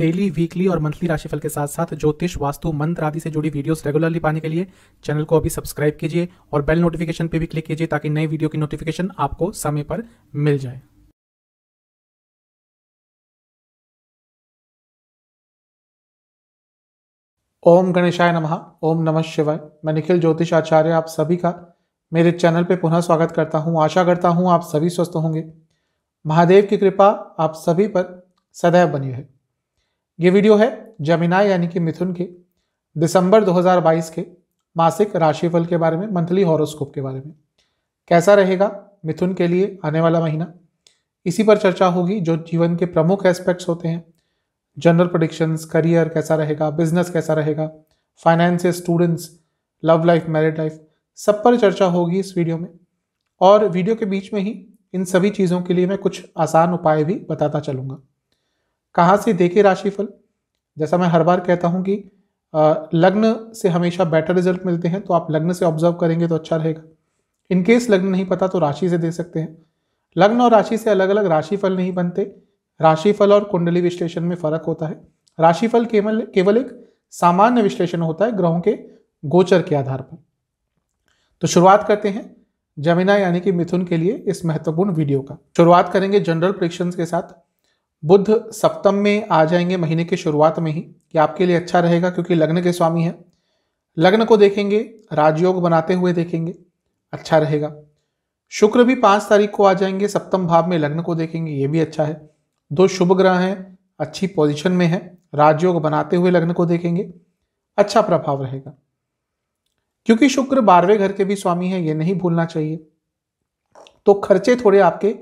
Daily, weekly और monthly राशिफल के साथ साथ ज्योतिष, वास्तु, मंत्र आदि से जुड़ी वीडियोस रेगुलरली पाने के लिए चैनल को अभी सब्सक्राइब कीजिए और बेल नोटिफिकेशन पे भी क्लिक कीजिए ताकि नई वीडियो की नोटिफिकेशन आपको समय पर मिल जाए। ओम गणेशाय नमः। ओम नमः शिवाय। मैं निखिल ज्योतिष आचार्य आप सभी का मेरे चैनल पे पुनः स्वागत करता हूं। आशा करता हूं आप सभी स्वस्थ होंगे। महादेव की कृपा आप सभी पर सदैव बनी रहे। ये वीडियो है जमिनाय यानी कि मिथुन के दिसंबर 2022 के मासिक राशिफल के बारे में, मंथली हॉरोस्कोप के बारे में। कैसा रहेगा मिथुन के लिए आने वाला महीना, इसी पर चर्चा होगी। जो जीवन के प्रमुख एस्पेक्ट्स होते हैं, जनरल प्रेडिक्शंस, करियर कैसा रहेगा, बिजनेस कैसा रहेगा, finance, students, love life, married life, सब पर चर्चा होगी इस वीडियो में। और वीडियो के बीच में ही इन सभी चीज़ों के लिए मैं कुछ आसान उपाय भी बताता चलूँगा। कहाँ से देखे राशिफल? जैसा मैं हर बार कहता हूँ कि लग्न से हमेशा बेटर रिजल्ट मिलते हैं, तो आप लग्न से ऑब्जर्व करेंगे तो अच्छा रहेगा। इनकेस लग्न नहीं पता तो राशि से दे सकते हैं। लग्न और राशि से अलग अलग राशिफल नहीं बनते। राशिफल और कुंडली विश्लेषण में फर्क होता है। राशिफल केवल एक सामान्य विश्लेषण होता है ग्रहों के गोचर के आधार पर। तो शुरुआत करते हैं जमिना यानी कि मिथुन के लिए इस महत्वपूर्ण वीडियो का। शुरुआत करेंगे जनरल प्रेडिक्शंस के साथ। बुध सप्तम में आ जाएंगे महीने की शुरुआत में ही, कि आपके लिए अच्छा रहेगा क्योंकि लग्न के स्वामी है। लग्न को देखेंगे, राजयोग बनाते हुए देखेंगे, अच्छा रहेगा। शुक्र भी 5 तारीख को आ जाएंगे सप्तम भाव में, लग्न को देखेंगे, ये भी अच्छा है। 2 शुभ ग्रह हैं, अच्छी पोजीशन में है, राजयोग बनाते हुए लग्न को देखेंगे, अच्छा प्रभाव रहेगा। क्योंकि शुक्र 12वें घर के भी स्वामी है, ये नहीं भूलना चाहिए। तो खर्चे थोड़े आपके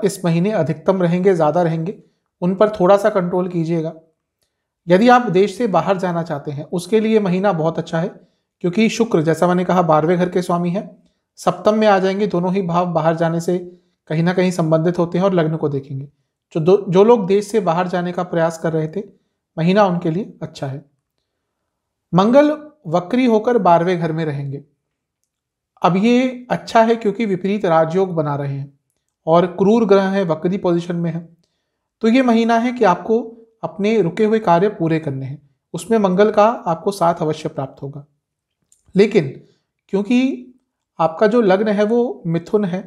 इस महीने अधिकतम रहेंगे, ज़्यादा रहेंगे, उन पर थोड़ा सा कंट्रोल कीजिएगा। यदि आप देश से बाहर जाना चाहते हैं उसके लिए महीना बहुत अच्छा है, क्योंकि शुक्र जैसा मैंने कहा 12वें घर के स्वामी है, सप्तम में आ जाएंगे। दोनों ही भाव बाहर जाने से कहीं ना कहीं संबंधित होते हैं और लग्न को देखेंगे। जो लोग देश से बाहर जाने का प्रयास कर रहे थे, महीना उनके लिए अच्छा है। मंगल वक्री होकर 12वें घर में रहेंगे। अब ये अच्छा है क्योंकि विपरीत राजयोग बना रहे हैं और क्रूर ग्रह है, वक्री पोजीशन में है। तो ये महीना है कि आपको अपने रुके हुए कार्य पूरे करने हैं, उसमें मंगल का आपको साथ अवश्य प्राप्त होगा। लेकिन क्योंकि आपका जो लग्न है वो मिथुन है,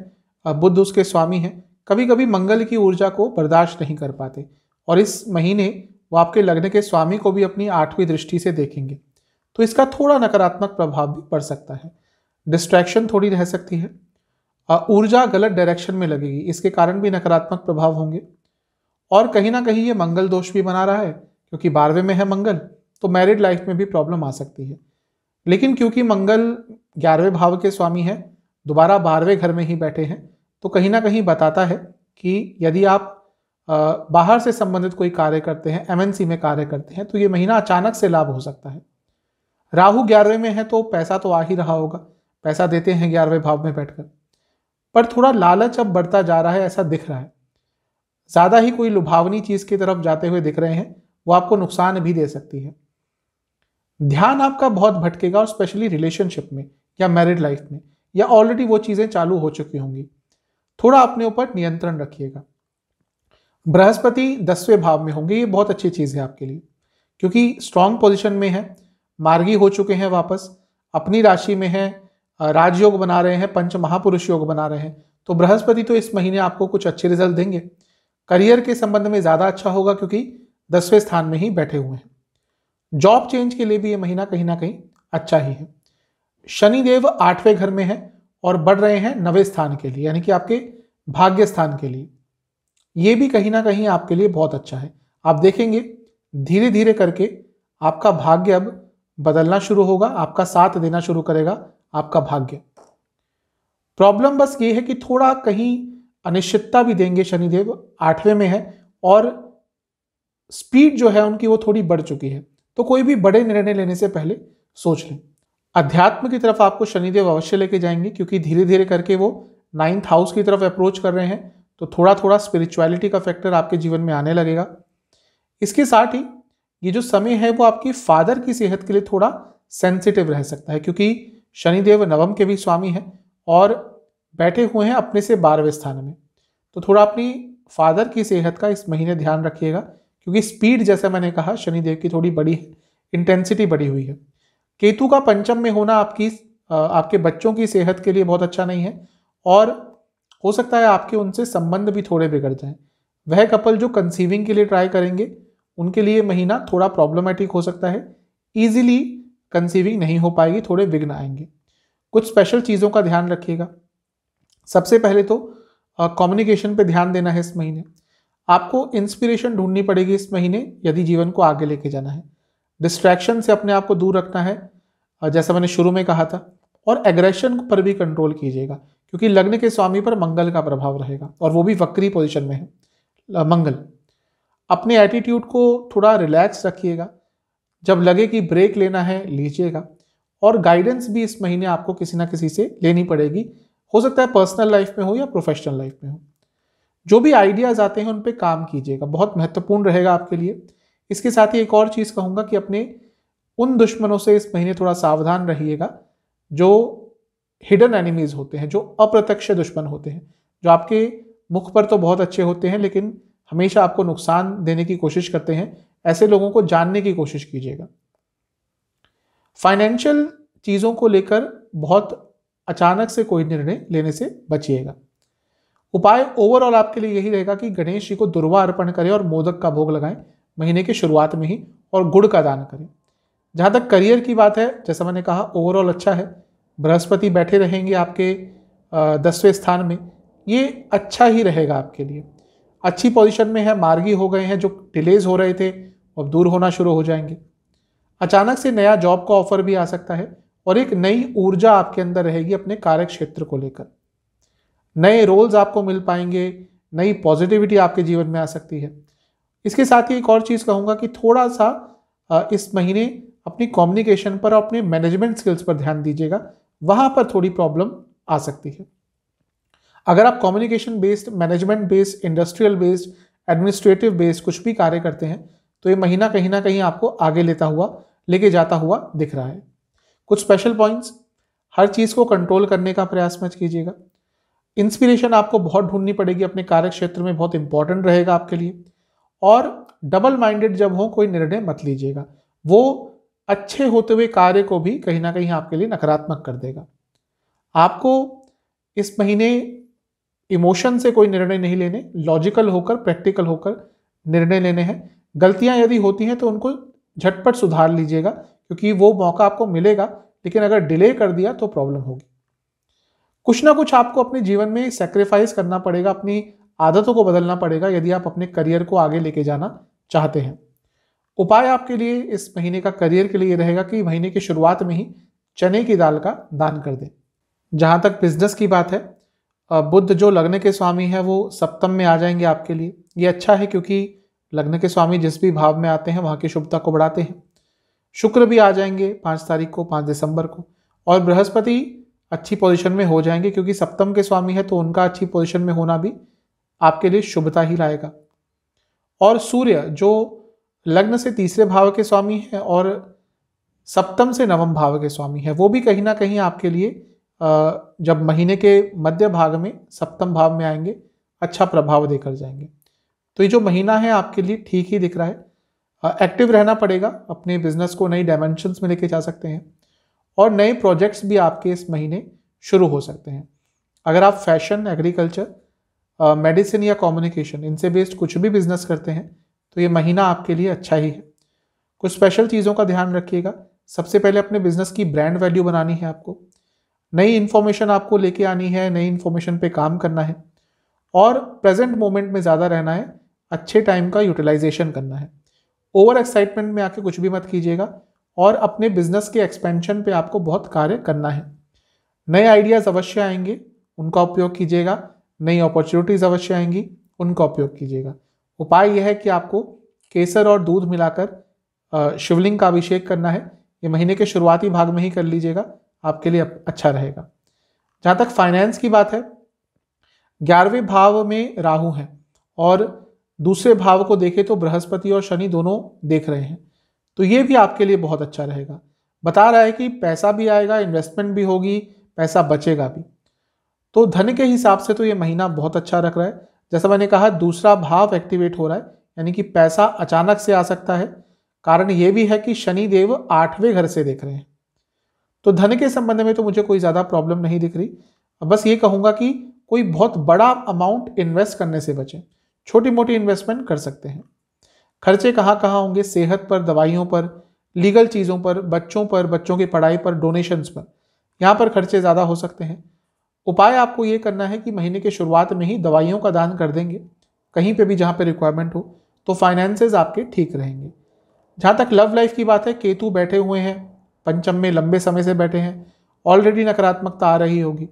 बुध उसके स्वामी है, कभी कभी मंगल की ऊर्जा को बर्दाश्त नहीं कर पाते और इस महीने वो आपके लग्न के स्वामी को भी अपनी 8वीं दृष्टि से देखेंगे। तो इसका थोड़ा नकारात्मक प्रभाव भी पड़ सकता है। डिस्ट्रैक्शन थोड़ी रह सकती है, ऊर्जा गलत डायरेक्शन में लगेगी, इसके कारण भी नकारात्मक प्रभाव होंगे। और कहीं ना कहीं ये मंगल दोष भी बना रहा है, क्योंकि 12वें में है मंगल, तो मैरिड लाइफ में भी प्रॉब्लम आ सकती है। लेकिन क्योंकि मंगल 11वें भाव के स्वामी है, दोबारा 12वें घर में ही बैठे हैं, तो कहीं ना कहीं बताता है कि यदि आप बाहर से संबंधित कोई कार्य करते हैं, एमएनसी में कार्य करते हैं, तो ये महीना अचानक से लाभ हो सकता है। राहु 11वें में है तो पैसा तो आ ही रहा होगा, पैसा देते हैं 11वें भाव में बैठकर, पर थोड़ा लालच अब बढ़ता जा रहा है, ऐसा दिख रहा है। ज्यादा ही कोई लुभावनी चीज की तरफ जाते हुए दिख रहे हैं, वो आपको नुकसान भी दे सकती है। ध्यान आपका बहुत भटकेगा और स्पेशली रिलेशनशिप में या मैरिड लाइफ में, या ऑलरेडी वो चीजें चालू हो चुकी होंगी। थोड़ा अपने ऊपर नियंत्रण रखिएगा। बृहस्पति 10वें भाव में होंगे, ये बहुत अच्छी चीज है आपके लिए, क्योंकि स्ट्रांग पोजीशन में है, मार्गी हो चुके हैं, वापस अपनी राशि में है, राजयोग बना रहे हैं, पंच महापुरुष योग बना रहे हैं। तो बृहस्पति तो इस महीने आपको कुछ अच्छे रिजल्ट देंगे। करियर के संबंध में ज्यादा अच्छा होगा क्योंकि 10वें स्थान में ही बैठे हुए हैं। जॉब चेंज के लिए भी ये महीना कहीं ना कहीं अच्छा ही है। शनिदेव 8वें घर में है और बढ़ रहे हैं 9वें स्थान के लिए, यानी कि आपके भाग्य स्थान के लिए। ये भी कहीं ना कहीं आपके लिए बहुत अच्छा है। आप देखेंगे धीरे धीरे करके आपका भाग्य अब बदलना शुरू होगा, आपका साथ देना शुरू करेगा आपका भाग्य। प्रॉब्लम बस ये है कि थोड़ा कहीं अनिश्चितता भी देंगे। शनिदेव 8वें में है और स्पीड जो है उनकी वो थोड़ी बढ़ चुकी है, तो कोई भी बड़े निर्णय लेने से पहले सोच लें। अध्यात्म की तरफ आपको शनिदेव अवश्य लेके जाएंगे, क्योंकि धीरे धीरे करके वो 9th हाउस की तरफ अप्रोच कर रहे हैं, तो थोड़ा थोड़ा स्पिरिचुअलिटी का फैक्टर आपके जीवन में आने लगेगा। इसके साथ ही ये जो समय है वो आपकी फादर की सेहत के लिए थोड़ा सेंसिटिव रह सकता है, क्योंकि शनिदेव नवम के भी स्वामी हैं और बैठे हुए हैं अपने से 12वें स्थान में। तो थोड़ा अपनी फादर की सेहत का इस महीने ध्यान रखिएगा, क्योंकि स्पीड जैसे मैंने कहा शनिदेव की थोड़ी बड़ी है, इंटेंसिटी बढ़ी हुई है। केतु का पंचम में होना आपके बच्चों की सेहत के लिए बहुत अच्छा नहीं है, और हो सकता है आपके उनसे संबंध भी थोड़े बिगड़ जाएं। वह कपल जो कंसीविंग के लिए ट्राई करेंगे उनके लिए महीना थोड़ा प्रॉब्लमेटिक हो सकता है, ईजिली कंसीविंग नहीं हो पाएगी, थोड़े विघ्न आएंगे। कुछ स्पेशल चीज़ों का ध्यान रखिएगा। सबसे पहले तो कम्युनिकेशन पे ध्यान देना है। इस महीने आपको इंस्पिरेशन ढूंढनी पड़ेगी इस महीने, यदि जीवन को आगे लेके जाना है। डिस्ट्रैक्शन से अपने आप को दूर रखना है, जैसा मैंने शुरू में कहा था, और एग्रेशन पर भी कंट्रोल कीजिएगा, क्योंकि लग्न के स्वामी पर मंगल का प्रभाव रहेगा, और वो भी वक्री पोजीशन में है मंगल। अपने एटीट्यूड को थोड़ा रिलैक्स रखिएगा, जब लगे कि ब्रेक लेना है लीजिएगा, और गाइडेंस भी इस महीने आपको किसी ना किसी से लेनी पड़ेगी। हो सकता है पर्सनल लाइफ में हो या प्रोफेशनल लाइफ में हो। जो भी आइडियाज आते हैं उन पे काम कीजिएगा, बहुत महत्वपूर्ण रहेगा आपके लिए। इसके साथ ही एक और चीज़ कहूँगा कि अपने उन दुश्मनों से इस महीने थोड़ा सावधान रहिएगा जो हिडन एनिमीज होते हैं, जो अप्रत्यक्ष दुश्मन होते हैं, जो आपके मुख पर तो बहुत अच्छे होते हैं लेकिन हमेशा आपको नुकसान देने की कोशिश करते हैं। ऐसे लोगों को जानने की कोशिश कीजिएगा। फाइनेंशियल चीज़ों को लेकर बहुत अचानक से कोई निर्णय लेने से बचिएगा। उपाय ओवरऑल आपके लिए यही रहेगा कि गणेश जी को दुर्वा अर्पण करें और मोदक का भोग लगाएं महीने की शुरुआत में ही, और गुड़ का दान करें। जहाँ तक करियर की बात है, जैसा मैंने कहा ओवरऑल अच्छा है। बृहस्पति बैठे रहेंगे आपके 10वें स्थान में, ये अच्छा ही रहेगा आपके लिए। अच्छी पोजीशन में है, मार्गी हो गए हैं, जो डिलेज हो रहे थे अब दूर होना शुरू हो जाएंगे। अचानक से नया जॉब का ऑफर भी आ सकता है, और एक नई ऊर्जा आपके अंदर रहेगी अपने कार्य क्षेत्र को लेकर। नए रोल्स आपको मिल पाएंगे, नई पॉजिटिविटी आपके जीवन में आ सकती है। इसके साथ ही एक और चीज़ कहूँगा कि थोड़ा सा इस महीने अपनी कम्युनिकेशन पर और अपने मैनेजमेंट स्किल्स पर ध्यान दीजिएगा, वहाँ पर थोड़ी प्रॉब्लम आ सकती है। अगर आप communication based, management based, industrial based, administrative based कुछ भी कार्य करते हैं तो ये महीना कहीं ना कहीं आपको आगे लेके जाता हुआ दिख रहा है। कुछ स्पेशल पॉइंट्स, हर चीज़ को कंट्रोल करने का प्रयास मत कीजिएगा। इंस्पिरेशन आपको बहुत ढूंढनी पड़ेगी अपने कार्य क्षेत्र में, बहुत इंपॉर्टेंट रहेगा आपके लिए। और डबल माइंडेड जब हो कोई निर्णय मत लीजिएगा, वो अच्छे होते हुए कार्य को भी कहीं ना कहीं आपके लिए नकारात्मक कर देगा। आपको इस महीने इमोशन से कोई निर्णय नहीं लेने, लॉजिकल होकर, प्रैक्टिकल होकर निर्णय लेने हैं। गलतियां यदि होती हैं तो उनको झटपट सुधार लीजिएगा, क्योंकि वो मौका आपको मिलेगा, लेकिन अगर डिले कर दिया तो प्रॉब्लम होगी। कुछ ना कुछ आपको अपने जीवन में सैक्रिफाइस करना पड़ेगा, अपनी आदतों को बदलना पड़ेगा, यदि आप अपने करियर को आगे लेके जाना चाहते हैं। उपाय आपके लिए इस महीने का करियर के लिए रहेगा कि महीने की शुरुआत में ही चने की दाल का दान कर दें। जहाँ तक बिजनेस की बात है, बुध जो लग्न के स्वामी है वो सप्तम में आ जाएंगे आपके लिए। ये अच्छा है, क्योंकि लग्न के स्वामी जिस भी भाव में आते हैं वहाँ की शुभता को बढ़ाते हैं। शुक्र भी आ जाएंगे 5 तारीख को, 5 दिसंबर को, और बृहस्पति अच्छी पोजीशन में हो जाएंगे, क्योंकि सप्तम के स्वामी है तो उनका अच्छी पोजीशन में होना भी आपके लिए शुभता ही लाएगा। और सूर्य जो लग्न से 3रे भाव के स्वामी है और सप्तम से 9वें भाव के स्वामी है, वो भी कहीं ना कहीं आपके लिए जब महीने के मध्य भाग में 7वें भाव में आएंगे अच्छा प्रभाव देकर जाएंगे। तो ये जो महीना है आपके लिए ठीक ही दिख रहा है। एक्टिव रहना पड़ेगा, अपने बिजनेस को नई डायमेंशंस में लेके जा सकते हैं, और नए प्रोजेक्ट्स भी आपके इस महीने शुरू हो सकते हैं। अगर आप फैशन, एग्रीकल्चर, मेडिसिन या कम्युनिकेशन इनसे बेस्ड कुछ भी बिजनेस करते हैं तो ये महीना आपके लिए अच्छा ही है। कुछ स्पेशल चीज़ों का ध्यान रखिएगा। सबसे पहले अपने बिजनेस की ब्रांड वैल्यू बनानी है आपको, नई इन्फॉर्मेशन आपको लेके आनी है, नई इन्फॉर्मेशन पे काम करना है, और प्रेजेंट मोमेंट में ज़्यादा रहना है, अच्छे टाइम का यूटिलाइजेशन करना है। ओवर एक्साइटमेंट में आके कुछ भी मत कीजिएगा, और अपने बिजनेस के एक्सपेंशन पे आपको बहुत कार्य करना है। नए आइडियाज़ अवश्य आएंगे, उनका उपयोग कीजिएगा। नई अपॉर्चुनिटीज़ अवश्य आएंगी, उनका उपयोग कीजिएगा। उपाय यह है कि आपको केसर और दूध मिलाकर शिवलिंग का अभिषेक करना है। ये महीने के शुरुआती भाग में ही कर लीजिएगा, आपके लिए अच्छा रहेगा। जहाँ तक फाइनेंस की बात है, 11वें भाव में राहु है, और दूसरे भाव को देखें तो बृहस्पति और शनि दोनों देख रहे हैं, तो ये भी आपके लिए बहुत अच्छा रहेगा। बता रहा है कि पैसा भी आएगा, इन्वेस्टमेंट भी होगी, पैसा बचेगा भी। तो धन के हिसाब से तो ये महीना बहुत अच्छा रख रहा है। जैसा मैंने कहा, दूसरा भाव एक्टिवेट हो रहा है, यानी कि पैसा अचानक से आ सकता है। कारण ये भी है कि शनि देव 8वें घर से देख रहे हैं। तो धन के संबंध में तो मुझे कोई ज़्यादा प्रॉब्लम नहीं दिख रही। बस ये कहूँगा कि कोई बहुत बड़ा अमाउंट इन्वेस्ट करने से बचें, छोटी मोटी इन्वेस्टमेंट कर सकते हैं। खर्चे कहाँ कहाँ होंगे? सेहत पर, दवाइयों पर, लीगल चीज़ों पर, बच्चों की पढ़ाई पर, डोनेशंस पर, यहाँ पर खर्चे ज़्यादा हो सकते हैं। उपाय आपको ये करना है कि महीने के शुरुआत में ही दवाइयों का दान कर देंगे कहीं पे भी जहाँ पे रिक्वायरमेंट हो, तो फाइनेंसेस आपके ठीक रहेंगे। जहाँ तक लव लाइफ की बात है, केतु बैठे हुए हैं पंचम में, लंबे समय से बैठे हैं, ऑलरेडी नकारात्मकता आ रही होगी।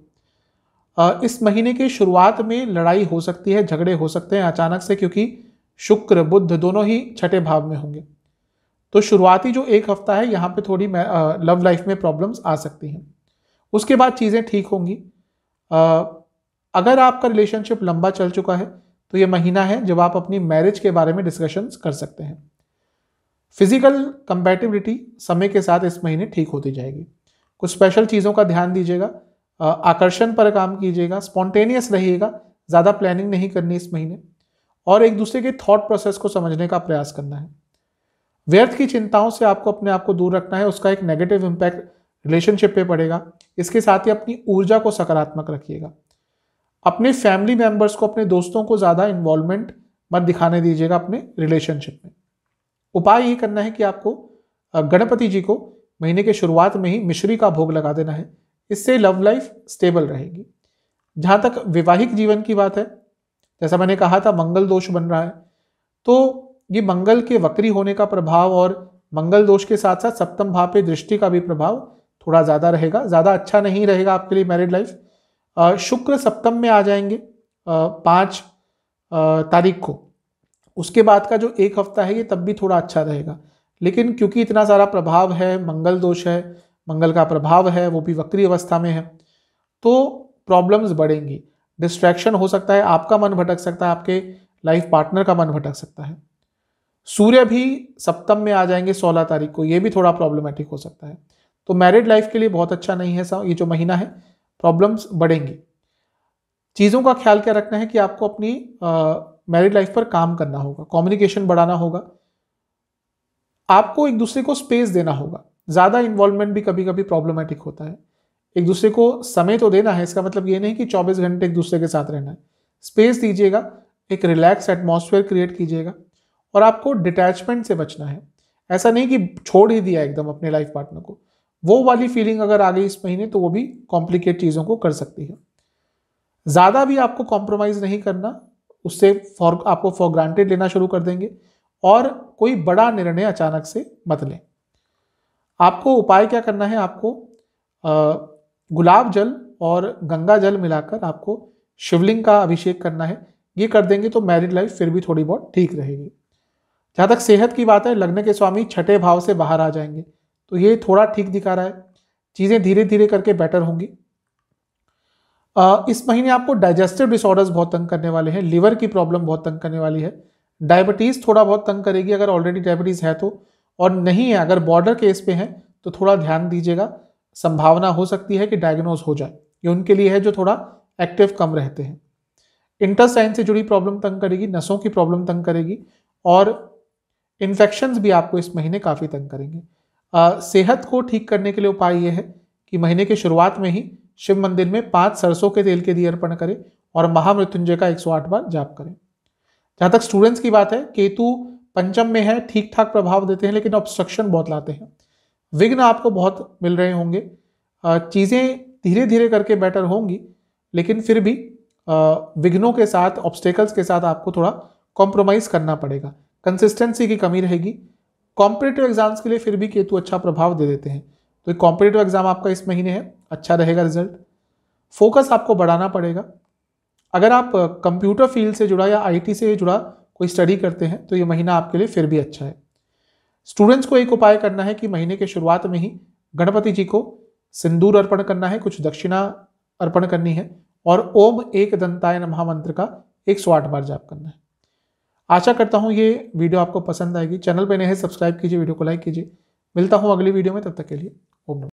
इस महीने के शुरुआत में लड़ाई हो सकती है, झगड़े हो सकते हैं अचानक से, क्योंकि शुक्र बुध दोनों ही छठे भाव में होंगे। तो शुरुआती जो एक हफ्ता है यहाँ पे थोड़ी लव लाइफ में प्रॉब्लम्स आ सकती हैं। उसके बाद चीज़ें ठीक होंगी। अगर आपका रिलेशनशिप लंबा चल चुका है तो ये महीना है जब आप अपनी मैरिज के बारे में डिस्कशंस कर सकते हैं। फिजिकल कंपैटिबिलिटी समय के साथ इस महीने ठीक होती जाएगी। कुछ स्पेशल चीज़ों का ध्यान दीजिएगा, आकर्षण पर काम कीजिएगा, स्पॉन्टेनियस रहिएगा, ज़्यादा प्लानिंग नहीं करनी इस महीने, और एक दूसरे के थॉट प्रोसेस को समझने का प्रयास करना है। व्यर्थ की चिंताओं से आपको अपने आप को दूर रखना है, उसका एक नेगेटिव इम्पैक्ट रिलेशनशिप पे पड़ेगा। इसके साथ ही अपनी ऊर्जा को सकारात्मक रखिएगा। अपने फैमिली मेंबर्स को, अपने दोस्तों को ज़्यादा इन्वॉल्वमेंट मत दिखाने दीजिएगा अपने रिलेशनशिप में। उपाय ये करना है कि आपको गणपति जी को महीने के शुरुआत में ही मिश्री का भोग लगा देना है। इससे लव लाइफ स्टेबल रहेगी। जहाँ तक वैवाहिक जीवन की बात है, जैसा मैंने कहा था मंगल दोष बन रहा है, तो ये मंगल के वक्री होने का प्रभाव और मंगल दोष के साथ साथ सप्तम भाव पे दृष्टि का भी प्रभाव थोड़ा ज़्यादा रहेगा। ज़्यादा अच्छा नहीं रहेगा आपके लिए मैरिड लाइफ। शुक्र सप्तम में आ जाएंगे 5 तारीख को। उसके बाद का जो एक हफ्ता है ये तब भी थोड़ा अच्छा रहेगा, लेकिन क्योंकि इतना सारा प्रभाव है, मंगल दोष है, मंगल का प्रभाव है, वो भी वक्री अवस्था में है, तो प्रॉब्लम्स बढ़ेंगी। डिस्ट्रैक्शन हो सकता है, आपका मन भटक सकता है, आपके लाइफ पार्टनर का मन भटक सकता है। सूर्य भी सप्तम में आ जाएंगे 16 तारीख को, ये भी थोड़ा प्रॉब्लमेटिक हो सकता है। तो मैरिड लाइफ के लिए बहुत अच्छा नहीं है ये जो महीना है, प्रॉब्लम्स बढ़ेंगी। चीज़ों का ख्याल क्या रखना है कि आपको अपनी मैरिड लाइफ पर काम करना होगा, कम्युनिकेशन बढ़ाना होगा, आपको एक दूसरे को स्पेस देना होगा। ज़्यादा इन्वॉल्वमेंट भी कभी कभी प्रॉब्लमेटिक होता है। एक दूसरे को समय तो देना है, इसका मतलब ये नहीं कि 24 घंटे एक दूसरे के साथ रहना है। स्पेस दीजिएगा, एक रिलैक्स एटमॉस्फेयर क्रिएट कीजिएगा, और आपको डिटैचमेंट से बचना है। ऐसा नहीं कि छोड़ ही दिया एकदम अपने लाइफ पार्टनर को, वो वाली फीलिंग अगर आ गई इस महीने तो वो भी कॉम्प्लिकेट चीज़ों को कर सकती है। ज़्यादा भी आपको कॉम्प्रोमाइज़ नहीं करना, उससे आपको फॉर ग्रांटेड लेना शुरू कर देंगे, और कोई बड़ा निर्णय अचानक से मत लें। आपको उपाय क्या करना है, आपको गुलाब जल और गंगा जल मिलाकर आपको शिवलिंग का अभिषेक करना है। ये कर देंगे तो मैरिड लाइफ फिर भी थोड़ी बहुत ठीक रहेगी। जहाँ तक सेहत की बात है, लग्न के स्वामी छठे भाव से बाहर आ जाएंगे, तो ये थोड़ा ठीक दिखा रहा है। चीज़ें धीरे धीरे करके बेटर होंगी। इस महीने आपको डाइजेस्टिव डिसऑर्डर्स बहुत तंग करने वाले हैं, लिवर की प्रॉब्लम बहुत तंग करने वाली है, डायबिटीज़ थोड़ा बहुत तंग करेगी अगर ऑलरेडी डायबिटीज़ है तो, और नहीं है अगर बॉर्डर केस पे है तो थोड़ा ध्यान दीजिएगा। संभावना हो सकती है कि डायग्नोज हो जाए, ये उनके लिए है जो थोड़ा एक्टिव कम रहते हैं। इंटेस्टाइन से जुड़ी प्रॉब्लम तंग करेगी, नसों की प्रॉब्लम तंग करेगी, और इन्फेक्शंस भी आपको इस महीने काफ़ी तंग करेंगे। सेहत को ठीक करने के लिए उपाय ये है कि महीने के शुरुआत में ही शिव मंदिर में 5 सरसों के तेल के दिए अर्पण करें और महामृत्युंजय का 108 बार जाप करें। जहाँ तक स्टूडेंट्स की बात है, केतु पंचम में है, ठीक ठाक प्रभाव देते हैं, लेकिन ऑब्स्ट्रक्शन बहुत लाते हैं। विघ्न आपको बहुत मिल रहे होंगे। चीज़ें धीरे धीरे करके बेटर होंगी, लेकिन फिर भी विघ्नों के साथ, ऑब्स्टेकल्स के साथ आपको थोड़ा कॉम्प्रोमाइज़ करना पड़ेगा। कंसिस्टेंसी की कमी रहेगी। कॉम्पिटिटिव एग्जाम्स के लिए फिर भी केतु अच्छा प्रभाव दे देते हैं, तो एक कॉम्पिटिटिव एग्जाम आपका इस महीने है, अच्छा रहेगा रिजल्ट। फोकस आपको बढ़ाना पड़ेगा। अगर आप कंप्यूटर फील्ड से जुड़ा या आईटी से जुड़ा कोई स्टडी करते हैं तो ये महीना आपके लिए फिर भी अच्छा है। स्टूडेंट्स को एक उपाय करना है कि महीने के शुरुआत में ही गणपति जी को सिंदूर अर्पण करना है, कुछ दक्षिणा अर्पण करनी है, और ओम एक दंताय नमः मंत्र का 108 बार जाप करना है। आशा करता हूँ ये वीडियो आपको पसंद आएगी। चैनल पर नए हैं, सब्सक्राइब कीजिए, वीडियो को लाइक कीजिए। मिलता हूँ अगली वीडियो में, तब तक के लिए ओम नमः।